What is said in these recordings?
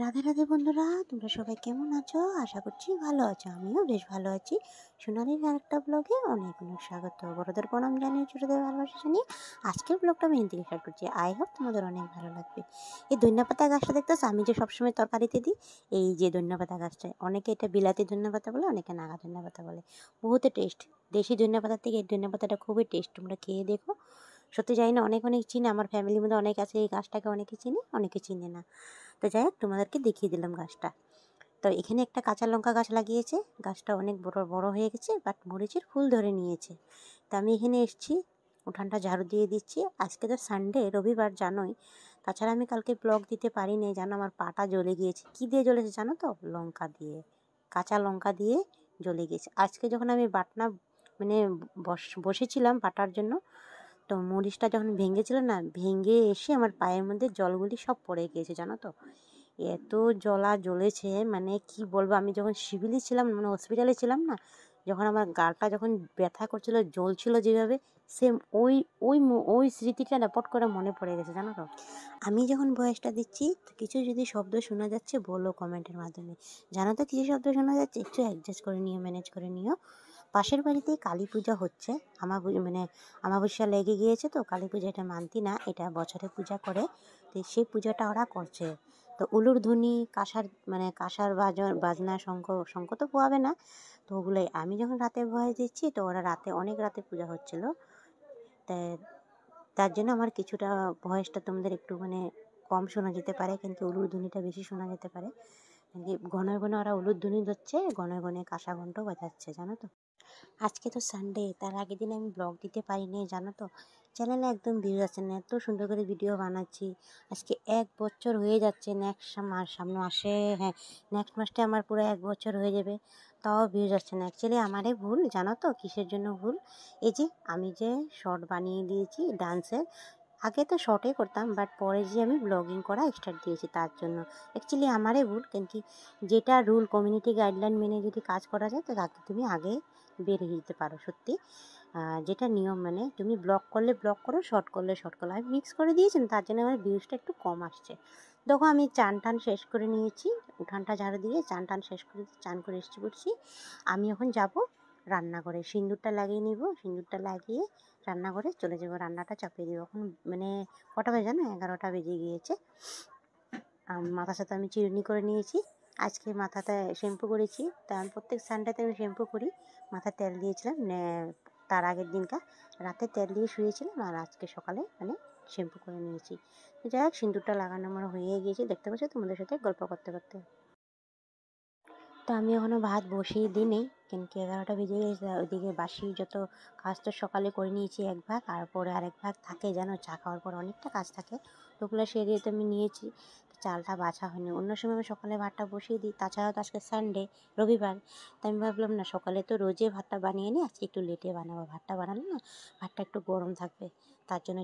রাধে রাধে বন্ধুরা, তোমরা সবাই কেমন আছো? আশা করছি ভালো আছো। আমিও বেশ ভালো আছি। সোনালির আরেকটা ব্লগে অনেক অনেক স্বাগত। বড়দের প্রণাম জানিয়ে, ছোটদের ভালোবাসা জানিয়ে আজকের ব্লগটা আমি হিন্দি স্টার্ট করছি। আই হোপ তোমাদের অনেক ভালো লাগবে। এই ধনিয়া পাতা গাছটা দেখতেছো, আমি যে সবসময় তরকারিতে দিই, এই যে ধনিয়া পাতা গাছটা। অনেকে এটা বিলাতি ধনিয়া পাতা বলে, অনেকে নাগা ধনিয়া পাতা বলে। বহুতে টেস্ট। দেশি ধনিয়া পাতার থেকে এই ধনিয়া পাতাটা খুবই টেস্ট। তোমরা খেয়ে দেখো। সত্যি জানি না, অনেক অনেক চিনে, আমার ফ্যামিলির মধ্যে অনেক আছে এই গাছটাকে, অনেকে চিনি, অনেকে চিনে না। তো যাই হোক, তোমাদেরকে দেখিয়ে দিলাম গাছটা। তো এখানে একটা কাঁচা লঙ্কা গাছ লাগিয়েছে। গাছটা অনেক বড় বড় হয়ে গেছে, বাট মরিচের ফুল ধরে নিয়েছে। তো আমি এখানে এসেছি, উঠানটা ঝাড়ু দিয়ে দিচ্ছি। আজকে তো সানডে, রবিবার জানোই। তাছাড়া আমি কালকে ব্লগ দিতে পারিনি, জানো আমার পাটা জ্বলে গিয়েছে। কী দিয়ে জ্বলেছে জানো তো? লঙ্কা দিয়ে, কাঁচা লঙ্কা দিয়ে জ্বলে গিয়েছে। আজকে যখন আমি বাটনা মানে বসেছিলাম বাটার জন্য, তো মরিচটা যখন ভেঙেছিল না, ভেঙে এসে আমার পায়ের মধ্যে জলগুলি সব পড়ে গিয়েছে, জানো তো। এত জ্বলা জ্বলেছে, মানে কি বলবো। আমি যখন সিভিলে ছিলাম, মানে হসপিটালে ছিলাম না, যখন আমার গালটা যখন ব্যথা করছিল, জ্বলছিল যেভাবে, সেম ওই ওই ওই স্মৃতিটা না পট করে মনে পড়ে গেছে, জানো তো। আমি যখন ভয়েসটা দিচ্ছি, তো কিছু যদি শব্দ শোনা যাচ্ছে বলো কমেন্টের মাধ্যমে। জানো তো কিছু শব্দ শোনা যাচ্ছে, একটু অ্যাডজাস্ট করে নিও, ম্যানেজ করে নিও। পাশের বাড়িতে কালী পূজা হচ্ছে। আমাবস্যা লেগে গিয়েছে, তো কালী পূজা এটা মানতি না, এটা বছরে পূজা করে। তো সেই পূজাটা ওরা করছে। তো উলুর ধুনি, কাঁসার বাজনা, শঙ্খ তো পোয়াবে না। তো ওগুলোই আমি যখন রাতে ভয়েস দিচ্ছি, তো ওরা রাতে, অনেক রাতে পূজা হচ্ছিল। তাই তার জন্য আমার কিছুটা ভয়েসটা তোমাদের একটু কম শোনা যেতে পারে, কিন্তু উলুর ধ্বনিটা বেশি শোনা যেতে পারে। ঘন ঘন ওরা উলুর ধ্বনি দিচ্ছে, ঘন ঘন কাঁসা ঘণ্ট বাজাচ্ছে, জানো তো। আজকে তো সানডে, তার আগের দিন আমি ব্লগ দিতে পারিনি, জানো তো। চ্যানেলে একদম ভিউজ আসছে না, এত সুন্দর করে ভিডিও বানাচ্ছি। আজকে 1 বছর হয়ে যাচ্ছে। সামনে মাসে, হ্যাঁ, নেক্সট মাসে আমার পুরো 1 বছর হয়ে যাবে, তাও ভিউজ আসছে না। অ্যাকচুয়ালি আমারই ভুল, জানো তো, কিসের জন্য ভুল। এই যে আমি যে শর্ট বানিয়ে দিয়েছি ডান্সের, আগে তো শর্টে করতাম, বাট পরে যে আমি ব্লগিং করা স্টার্ট দিয়েছি, তার জন্য অ্যাকচুয়ালি আমারই ভুল। কিন্তু যেটা রুল, কমিউনিটি গাইডলাইন মেনে যদি কাজ করা যায়, তো তাকে তুমি আগে বের হয়ে যেতে পারো। সত্যি যেটা নিয়ম, তুমি ব্লগ করলে ব্লগ করো, শর্ট করলে শর্ট করো। আমি মিক্স করে দিয়েছি, তার জন্য আমার ভিউজটা একটু কম আসছে। দেখো, আমি চান টান শেষ করে নিয়েছি, উঠানটা ঝাড়ু দিয়ে চান টান শেষ করে চান করে এসে পড়ছি। আমি এখন যাব রান্নাঘরে, সিঁদুরটা লাগিয়ে নিব, সিঁদুরটা লাগিয়ে রান্নাঘরে চলে যাবো, রান্নাটা চাপিয়ে দেবো। এখন কটা বাজে জানো? 11টা বেজে গিয়েছে। মাথার সাথে আমি চিরুনি করে নিয়েছি। আজকে মাথাতে শ্যাম্পু করেছি, তা আমি প্রত্যেক সানডেতে আমি শ্যাম্পু করি। মাথায় তেল দিয়েছিলাম, তার আগের দিনকা রাতে তেল দিয়ে শুয়েছিলাম, আর আজকে সকালে শ্যাম্পু করে নিয়েছি। যাই হোক, সিঁদুরটা লাগানো আমার হয়ে গিয়েছে, দেখতে পাচ্ছ তোমাদের সাথে গল্প করতে করতে। তো আমি এখনও ভাত বসিয়ে দিইনি, কিন্তু 11টা বেজে গেছে। ওইদিকে বাসি যত কাজ তো সকালে করে নিয়েছি এক ভাগ, আর পরে আরেক ভাগ থাকে, যেন চা খাওয়ার পর অনেকটা কাজ থাকে, তো ওগুলো সেরে তো আমি নিয়েছি। চালটা বাছা হয়নি, অন্য সময় আমি সকালে ভাতটা বসিয়ে দিই। তাছাড়াও তো আজকে সানডে, রবিবার, তাই আমি ভাবলাম না, সকালে তো রোজে ভাতটা বানিয়ে নিই, আজকে একটু লেটে বানাবো। ভাতটা বানালে না, ভাতটা একটু গরম থাকবে, তার জন্য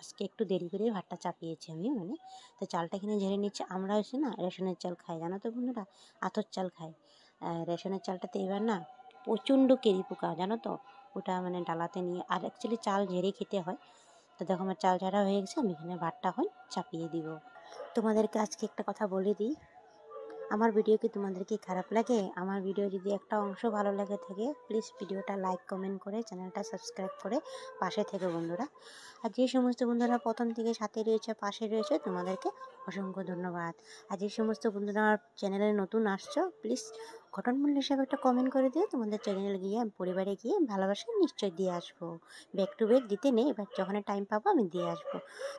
আজকে একটু দেরি করে ভাতটা চাপিয়েছি আমি। তো চালটা এখানে ঝেড়ে নিচ্ছি। আমরা এসে না রেশনের চাল খাই, জানো তো বন্ধুরা, আতর চাল খাই। রেশনের চালটাতে এবার না প্রচণ্ড কেরি পোকা, জানো তো। ওটা ডালাতে নিয়ে, আর অ্যাকচুয়ালি চাল ঝেড়ে খেতে হয়। তো দেখো, আমার চাল ঝাড়া হয়ে গেছে, আমি এখানে ভাতটা এখন চাপিয়ে দিব। তোমাদেরকে আজকে একটা কথা বলে দিই, আমার ভিডিও কি তোমাদেরকে খারাপ লাগে? আমার ভিডিও যদি একটা অংশ ভালো লাগে থাকে, প্লিজ ভিডিওটা লাইক কমেন্ট করে চ্যানেলটা সাবস্ক্রাইব করে পাশে থেকে বন্ধুরা। আর যে সমস্ত বন্ধুরা প্রথম থেকে সাথে রয়েছে, পাশে রয়েছে, তোমাদেরকে অসংখ্য ধন্যবাদ। আর যে সমস্ত বন্ধুরা আমার চ্যানেলে নতুন আসছো, প্লিজ গঠনমূল্য হিসাবে একটা কমেন্ট করে দিও। তোমাদের চ্যানেলে গিয়ে, পরিবারে গিয়ে ভালোবাসা নিশ্চয়ই দিয়ে আসবো। ব্যাক টু ব্যাক দিতে নেই, এবার যখন টাইম পাবো আমি দিয়ে আসবো।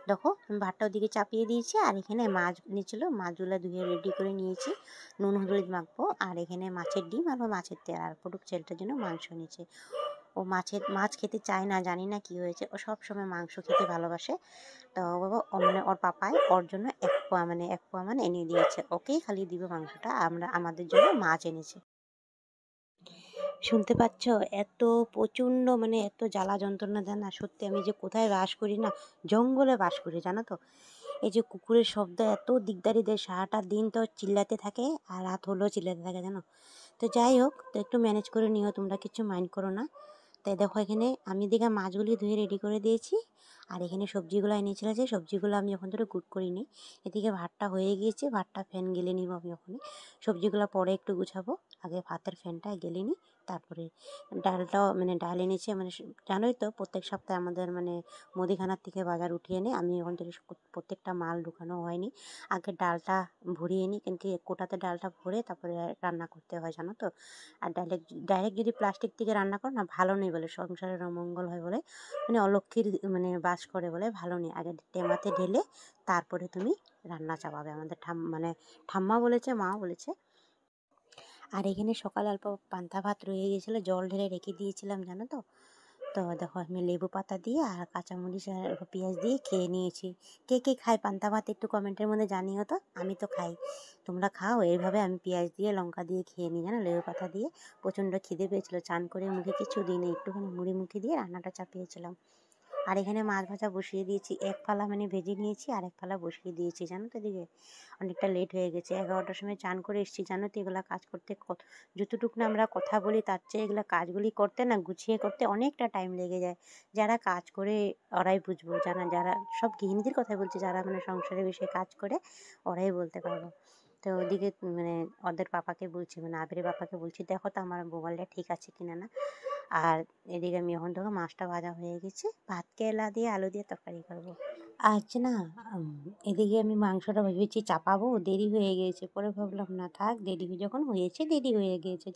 দেখো, আমি ভাতটা ওদিকে চাপিয়ে দিয়েছি, আর এখানে মাছ নিয়েছিল, মাছগুলো ধুয়ে রেডি করে নিয়েছি, নুন হলুদ মাখবো। আর এখানে মাছের ডিম আর মাছের তেল, আর পটুক ছেলেটার জন্য মাংস নিয়েছে। ও মাছ খেতে চায় না, জানি না কি হয়েছে, ও সব সময় মাংস খেতে ভালোবাসে। তো বাবা, ওর পাপাই ওর জন্য 1 পোয়া এনে দিয়েছে, ওকেই খালি দিব মাংসটা, আমাদের জন্য মাছ এনেছে। শুনতে পাচ্ছ? এত প্রচণ্ড, এত জ্বালা যন্ত্রণা দেয় না, সত্যি। আমি যে কোথায় বাস করি না, জঙ্গলে বাস করি, জানো তো। এই যে কুকুরের শব্দ এত দিকদারি দেয়, সারাটা দিন তো চিল্লাতে থাকে, আর রাত হলেও চিল্লাতে থাকে, জানো। তো যাই হোক, তো একটু ম্যানেজ করে নিও, তোমরা কিছু মাইন্ড করো না। তাই দেখো এখানে আমি এদিকে মাছগুলি ধুয়ে রেডি করে দিয়েছি, আর এখানে সবজিগুলো এনেছিল, যে সবজিগুলো আমি এখন ধরে কুট করিনি। এদিকে ভাতটা হয়ে গিয়েছে, ভাতটা ফ্যান গেলে নিব আমি ওখানে, সবজিগুলো পরে একটু গুছাবো, আগে ভাতের ফ্যানটা গেলে নিই। তারপরে ডালটাও মানে ডাল এনেছে, মানে জানোই তো প্রত্যেক সপ্তাহে আমাদের মানে মুদিখানার থেকে বাজার উঠিয়ে এনে আমি ওখান থেকে প্রত্যেকটা মাল ঢুকানো হয়নি। আগে ডালটা ভরিয়ে নিই, কিন্তু কোটাতে ডালটা ভরে তারপরে রান্না করতে হয়, জানো তো। আর ডাইরেক্ট যদি প্লাস্টিক থেকে রান্না করো না, ভালো নেই বলে, সংসারের অমঙ্গল হয় বলে, মানে অলক্ষীর মানে বাস করে বলে, ভালো নেই। আগে টেমাতে ঢেলে তারপরে তুমি রান্না চাপাবে, আমাদের মানে ঠাম্মা বলেছে, মা বলেছে। আর এখানে সকালে অল্প পান্তা ভাত রয়ে গিয়েছিলো, জল ঢেলে রেখে দিয়েছিলাম, জানো তো। তো দেখো আমি লেবু পাতা দিয়ে আর কাঁচামরিচ আর পেঁয়াজ দিয়ে খেয়ে নিয়েছি। কে কে খায় পান্তা ভাত একটু কমেন্টের মধ্যে জানিও তো। আমি তো খাই, তোমরা খাও? এইভাবে আমি পেঁয়াজ দিয়ে লঙ্কা দিয়ে খেয়ে নিই, জানো, লেবু পাতা দিয়ে। প্রচণ্ড খিদে পেয়েছিলো, চান করে মুখে কিছু দিই না, একটুখানি মুড়ি মুখে দিয়ে রান্নাটা চাপিয়েছিলাম। আর এখানে মাছ ভাজা বসিয়ে দিয়েছি, এক ফালা মানে ভেজে নিয়েছি আর এক ফালা বসিয়ে দিয়েছি, জানো তো। এদিকে অনেকটা লেট হয়ে গেছে, 11টার সময় চান করে এসেছি, জানো তো। এগুলো কাজ করতে যতটুকু না আমরা কথা বলি, তার চেয়ে এগুলো কাজগুলি করতে না, গুছিয়ে করতে অনেকটা টাইম লেগে যায়। যারা কাজ করে ওরাই বুঝবো, যারা সব গৃহিণীদের কথাই বলছি, যারা মানে সংসারের বিষয়ে কাজ করে ওরাই বলতে পারবো। তো ওদিকে মানে ওদের পাপাকে বলছি, মানে আবিরের পাপাকে বলছি, দেখো তো আমার মোবাইলটা ঠিক আছে কিনা না। আর এদিকে আমি এখন দেখো মাছটা ভাজা হয়ে গেছে, ভাত কেরেলা দিয়ে আলু দিয়ে তরকারি করবো। আজ না এদিকে আমি মাংসটা ভেবেছি চাপাবো, দেরি হয়ে গিয়েছে, পরে ভাবলাম না থাক, দেরি যখন হয়েছে, দেরি হয়ে গিয়েছে,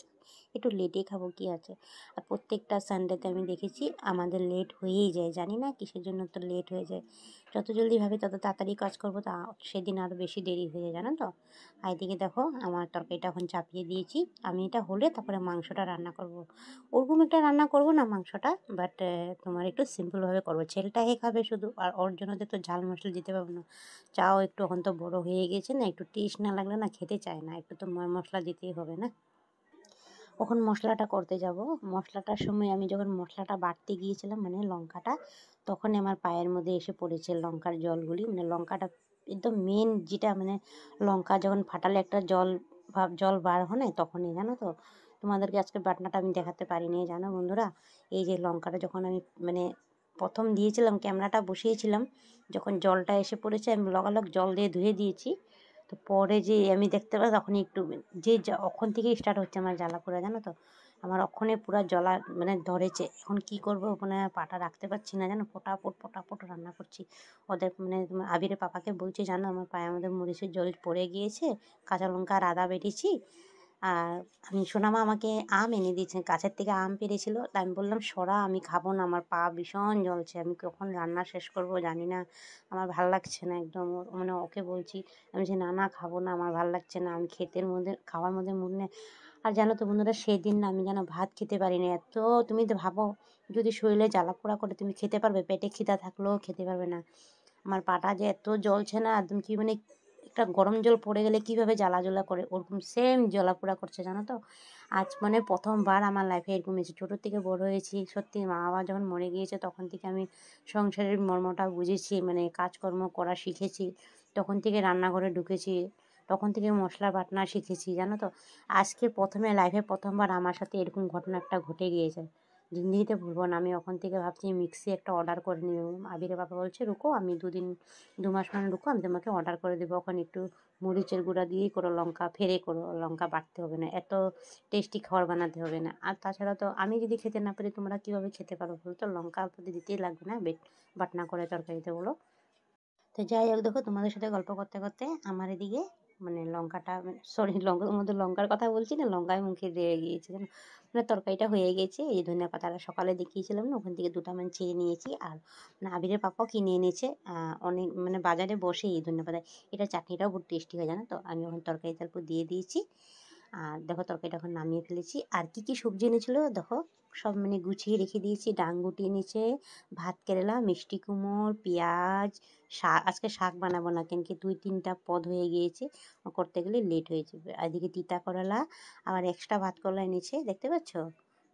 একটু লেটে খাবো, কি আছে। আর প্রত্যেকটা সানডেতে আমি দেখেছি আমাদের লেট হয়েই যায়, জানি না কিসের জন্য তো লেট হয়ে যায়। যত জলদি ভাবে তত তাড়াতাড়ি কাজ করবো, তা সেদিন আরও বেশি দেরি হয়ে যায়, জানো তো। আর এদিকে দেখো আমার তরকারিটা এখন চাপিয়ে দিয়েছি, আমি এটা হলে তারপরে মাংসটা রান্না করব। ওরকম একটা রান্না করব না মাংসটা, বাট তোমার একটু সিম্পলভাবে করবো, ছেলেটা খাবে শুধু, আর ওর জন্য তো ঝাল মশলা দিতে পারবো না। চাও একটু এখন তো বড়ো হয়ে গেছে না, একটু টেস্ট না লাগলে না খেতে চায় না, একটু তো মশলা দিতেই হবে না। কখন মশলাটা করতে যাব, মশলাটার সময় আমি যখন মশলাটা বাটতে গিয়েছিলাম মানে লঙ্কাটা, তখন আমার পায়ের মধ্যে এসে পড়েছে লঙ্কার জলগুলি, মানে লঙ্কাটা একদম মেন যেটা, মানে লঙ্কা যখন ফাটালে একটা জল বার হয় না, তখনই, জানো তো। তোমাদেরকে আজকে বাটনাটা আমি দেখাতে পারিনি, জানো বন্ধুরা। এই যে লঙ্কাটা যখন আমি মানে প্রথম দিয়েছিলাম, ক্যামেরাটা বসিয়েছিলাম, যখন জলটা এসে পড়েছে আমি লগালগ জল দিয়ে ধুয়ে দিয়েছি। তো পরে যে আমি দেখতে পাই তখনই একটু যে অখন থেকেই স্টার্ট হচ্ছে আমার জ্বালা পোড়া, জানো তো। আমার অক্ষণে পুরো জ্বালা মানে ধরেছে, এখন কি করবো, ওখানে পাটা রাখতে পারছি না, জানো, ফটাফট রান্না করছি। ওদের মানে আবিরের পাপাকে বলছি, জানো আমার পায়ের মধ্যে মরিচের জল পড়ে গিয়েছে, কাঁচা লঙ্কা আর আদা বেটেছি। আর আমি সোনামা আমাকে আম এনে দিয়েছে, গাছের থেকে আম পেড়েছিল, তাই আমি বললাম সরা, আমি খাবো না, আমার পা ভীষণ জ্বলছে, আমি কখন রান্না শেষ করবো জানি না, আমার ভাল লাগছে না একদম। মানে ওকে বলছি, আমি যে না খাবো না, আমার ভাল লাগছে না, আমি খাওয়ার মধ্যে মুড নেই। আর জানো তো বন্ধুরা, সেদিন না আমি যেন ভাত খেতে পারিনি, এত, তুমি তো ভাবো যদি শরীরে জ্বালা পোড়া করে তুমি খেতে পারবে, পেটে খিদা থাকলেও খেতে পারবে না। আমার পাটা যে এত জ্বলছে না একদম, কি মানে একটা গরম জল পড়ে গেলে কীভাবে জ্বালা করে, ওরকম সেম জ্বালাপোড়া করছে, জানো তো। আজ মানে প্রথমবার আমার লাইফে এরকম হয়েছে, ছোটোর থেকে বড় হয়েছি, সত্যি মা বাবা যখন মরে গিয়েছে তখন থেকে আমি সংসারের মর্মটা বুঝেছি, মানে কাজকর্ম করা শিখেছি, তখন থেকে রান্নাঘরে ঢুকেছি, তখন থেকে মশলা বাটনা শিখেছি, জানো তো। আজকে লাইফে প্রথমবার আমার সাথে এরকম ঘটনা একটা ঘটে গিয়েছে, জিন্দিগিতে ভুলবো না। আমি ওখান থেকে ভাবছি মিক্সি একটা অর্ডার করে নিব, আবিরের বাবা বলছে রুকো, আমি 2 মাস মানে রুকো, আমি তোমাকে অর্ডার করে দেবো, ওখানে একটু মরিচের গুঁড়া দিয়েই করো, লঙ্কা ফেরে করো, লঙ্কা বাটতে হবে না, এত টেস্টি খাবার বানাতে হবে না। আর তাছাড়া তো আমি যদি খেতে না পারি তোমরা কীভাবে খেতে পারো বলো তো, লঙ্কা অল্প দিতেই লাগবে না বাটনা করে তরকারিতে, বলো। তো যাই হোক, দেখো তোমাদের সাথে গল্প করতে করতে আমার এদিকে মানে লঙ্কাটা, লঙ্কার মধ্যে লঙ্কার কথা বলছি না, লঙ্কায় মুখে দিয়ে গিয়েছে, মানে তরকারিটা হয়ে গেছে। এই ধনিয়া পাতাটা সকালে দেখিয়েছিলাম না, ওখান থেকে 2টা মানে ছিঁড়ে নিয়েছি, আর মানে আবিরের পাপাও কিনে এনেছে অনেক, মানে বাজারে বসে এই ধনিয়া পাতা, এটা চাটনিটাও বহুত টেস্টি হয়, জানো তো। আমি ওখানে তরকারিটার উপর দিয়ে দিয়েছি, আর দেখো তরকারিটা এখন নামিয়ে ফেলেছি। আর কি কি সবজি এনেছিল দেখো, সব মানে গুছিয়ে রেখে দিয়েছি। ডাংগুটি এনেছে, ভাত কেরেলা, মিষ্টি কুমড়, পেঁয়াজ, শাক। আজকে শাক বানাবো না, কেন কি 2-3টা পদ হয়ে গিয়েছে, করতে গেলে লেট হয়ে যাবে। আর এদিকে তিতা করলা, আবার এক্সট্রা ভাত করলা এনেছে, দেখতে পাচ্ছ।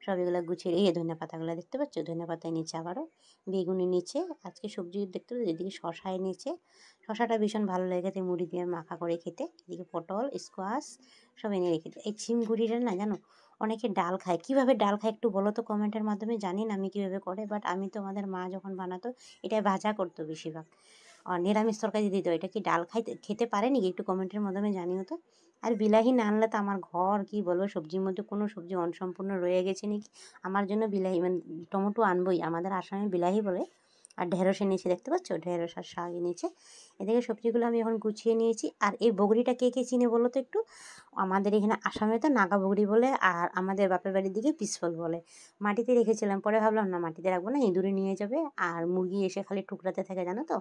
সব এগুলো গুছিয়ে এই ধনিয়া পাতাগুলো দেখতে পাচ্ছ, ধনিয়া পাতা এনেছে, আবারও বেগুন এনেছে। আজকে সবজি দেখতে পাচ্ছ, এদিকে শশা এনেছে, শশাটা ভীষণ ভালো লেগেছে মুড়ি দিয়ে মাখা করে খেতে। এদিকে পটল, স্কোয়াশ সব এনে রেখেছে। এই ছিমঘুড়িটা না জানো, অনেকে ডাল খায়, কীভাবে ডাল খায় একটু বলো তো কমেন্টের মাধ্যমে। জানি না আমি কীভাবে করে, বাট আমি তো আমাদের মা যখন বানাতো এটা ভাজা করতো বেশিরভাগ, আর নিরামিষ তরকারি দিত। এটা কি ডাল খেতে পারে নাকি একটু কমেন্টের মাধ্যমে জানিও তো। আর বিলাহি না আনলে তো আমার ঘর কী বলবো, সবজির মধ্যে কোনো সবজি অসম্পূর্ণ রয়ে গেছে নাকি। আমার জন্য বিলাহি মানে টমেটো আনবই, আমাদের আসামে বিলাহি বলে। আর ঢেঁড়স এনেছি, দেখতে পাচ্ছ ঢেঁড়স আর শাক এনেছে। এদিকে সবজিগুলো আমি এখন গুছিয়ে নিয়েছি। আর এই বগরিটা কে কে চিনে বলো তো একটু। আমাদের এখানে আসামে তো নাগা বগরি বলে, আর আমাদের বাপের বাড়ির দিকে পিসফল বলে। মাটিতে রেখেছিলাম, পরে ভাবলাম না মাটিতে রাখবো না, ইঁদুরে নিয়ে যাবে আর মুরগি এসে খালি টুকরাতে থাকে জানো তো।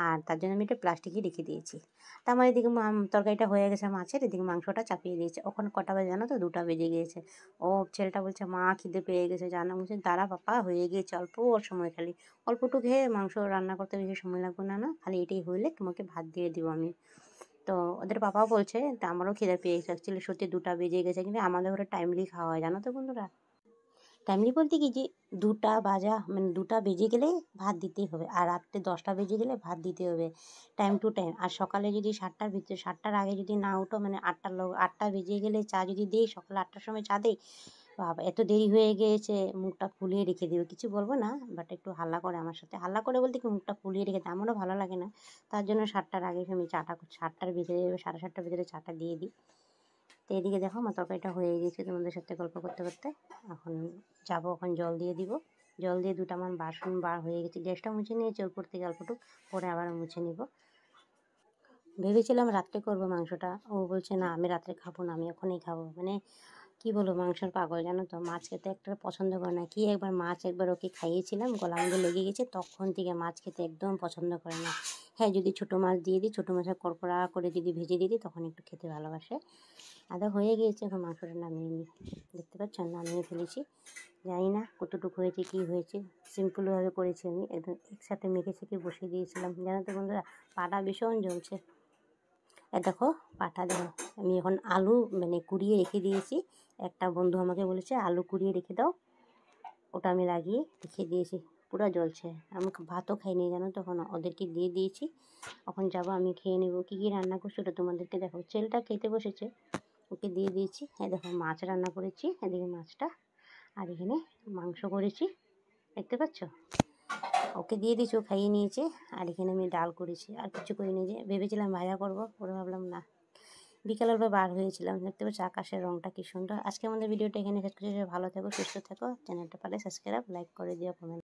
আর তার জন্য আমি এটা প্লাস্টিকে রেখে দিয়েছি। তা আমার এদিকে তরকারিটা হয়ে গেছে মাছের, এদিকে মাংসটা চাপিয়ে দিয়েছে। ওখানে কটা বাজে জানো তো, 2টা বেজে গিয়েছে। ও ছেলেটা বলছে মা খিদে পেয়ে গেছে, জানা বলছে দাঁড়া পাপা হয়ে গিয়েছে, অল্প সময় খালি অল্পটুকু খেয়ে মাংস রান্না করতে বেশি সময় লাগবে না, খালি এটাই হইলে তোমাকে ভাত দিয়ে দিব আমি। তো ওদের পাপাও বলছে, তা আমারও খিদে পেয়ে গেছে। অ্যাকচুয়ালি সত্যি 2টা বেজে গেছে, কিন্তু আমাদের ঘরে টাইমলি খাওয়া হয় জানো তো বন্ধুরা। টাইমলি বলতে কি যে 2টা বাজা মানে 2টা বেজে গেলে ভাত দিতেই হবে, আর রাত্রে 10টা বেজে গেলে ভাত দিতে হবে, টাইম টু টাইম। আর সকালে যদি 7টার ভিতরে 7টার আগে যদি না উঠো, মানে 8টা বেজে গেলে চা যদি দিই, সকালে 8টার সময় চা দিই, বাবা এত দেরি হয়ে গিয়েছে, মুখটা ফুলিয়ে রেখে দেবে। কিছু বলবো না, বাট একটু হাল্লা করে আমার সাথে। হাল্লা করে বলতে কি মুখটা ফুলিয়ে রেখে দেয়, আমারও ভালো লাগে না। তার জন্য 7টার আগে আমি চাটা 7টার ভিতরে 7:30টার ভিতরে চাটা দিয়ে দিই। তো এদিকে দেখো আমার তরকারিটা হয়ে গেছে তোমাদের সাথে গল্প করতে করতে। এখন যাবো, এখন জল দিয়ে দিব। জল দিয়ে 2টা আমার বাসন বার হয়ে গেছে, গ্যাসটা মুছে নিয়েছি উপর থেকে অল্পটুক, পরে আবার মুছে নিব। ভেবেছিলাম রাত্রে করবো মাংসটা, ও বলছে না আমি রাত্রে খাবো না, আমি এখনই খাবো। মানে কি বলবো, মাংসের পাগল জানো তো। মাছ খেতে একটা পছন্দ করে না, কি একবার মাছ একবার ওকে খাইয়েছিলাম, গলা মধ্যে লেগে গেছে, তখন থেকে মাছ খেতে একদম পছন্দ করে না। হ্যাঁ যদি ছোটো মাছ দিয়ে দিই, ছোটো মাছের কড়কড়া করে যদি ভেজে দিয়ে দিই, তখন একটু খেতে ভালোবাসে। আদা হয়ে গিয়েছে, এখন মাংসটা নামিয়ে নিই। দেখতে পাচ্ছেন নামিয়ে ফেলেছি। জানি না কতটুকু হয়েছে কী হয়েছে, সিম্পলভাবে করেছি আমি, একদম একসাথে মেখে শেখে বসিয়ে দিয়েছিলাম জানো তো বন্ধুরা। পাটা ভীষণ জ্বলছে। দেখো পাটা দেখো, আমি এখন আলু মানে কুড়িয়ে রেখে দিয়েছি। একটা বন্ধু আমাকে বলেছে আলু কুড়িয়ে রেখে দাও, ওটা আমি লাগিয়ে রেখে দিয়েছি। পুরো জ্বলছে, আমি ভাতও খাইনি জানো, তখন ওদেরকে দিয়ে দিয়েছি। এখন যাব আমি খেয়ে নেবো। কী কী রান্না করছি ওটা তোমাদেরকে দেখো। ছেলেটা খেতে বসেছে, ওকে দিয়ে দিয়েছি। হ্যাঁ দেখো মাছ রান্না করেছি, এদিকে মাছটা, আর এখানে মাংস করেছি, দেখতে পাচ্ছ। ওকে দিয়ে দিয়েছি, ও খাইয়ে নিয়েছে। আর এখানে আমি ডাল করেছি, আর কিছু করিনি। যে ভেবেছিলাম ভাজা করবো, পরে ভাবলাম না। বিকালের পর বার হয়েছিলাম, দেখতে পাচ্ছি আকাশের রঙটা কী সুন্দর। আজকে আমাদের ভিডিওটা এখানে শেষ করছি। ভালো থেকো, সুস্থ থেকো, চ্যানেলটা পারলে সাবস্ক্রাইব লাইক করে দিও, কমেন্ট।